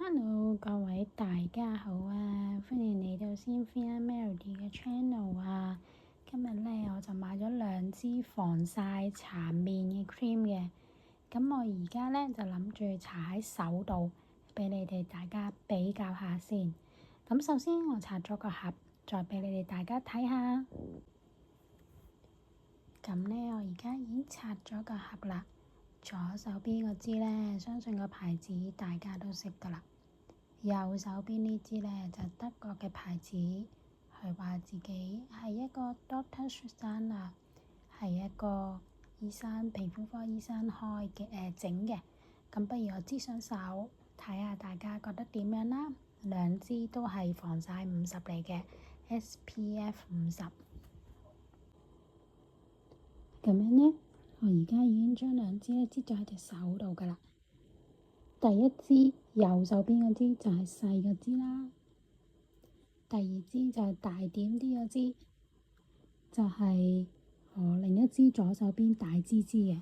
Hello，各位大家好啊！歡迎嚟到 Cynthia Melody 嘅 channel 啊！今日咧我就買咗2支防曬搽面嘅 cream 嘅，咁我而家咧就諗住搽喺手度，俾你哋大家比較下先。咁首先我搽咗個盒，再俾你哋大家睇下。咁咧我而家已經搽咗個盒啦。左手邊嗰支咧，相信個牌子大家都識噶啦。右手邊呢支咧就德國嘅牌子，佢話自己係一個 Dr. Susanna， 係一個醫生皮膚科醫生開嘅整嘅。咁不如我支上手睇下大家覺得點樣啦。2支都係防曬50嚟嘅 SPF 50。咁樣咧，我而家已經將2支咧擠咗喺隻手度噶啦。第一支右手邊嗰支就係細嗰支啦，第2支就係大點啲嗰支，就係我另一支左手邊大支嘅。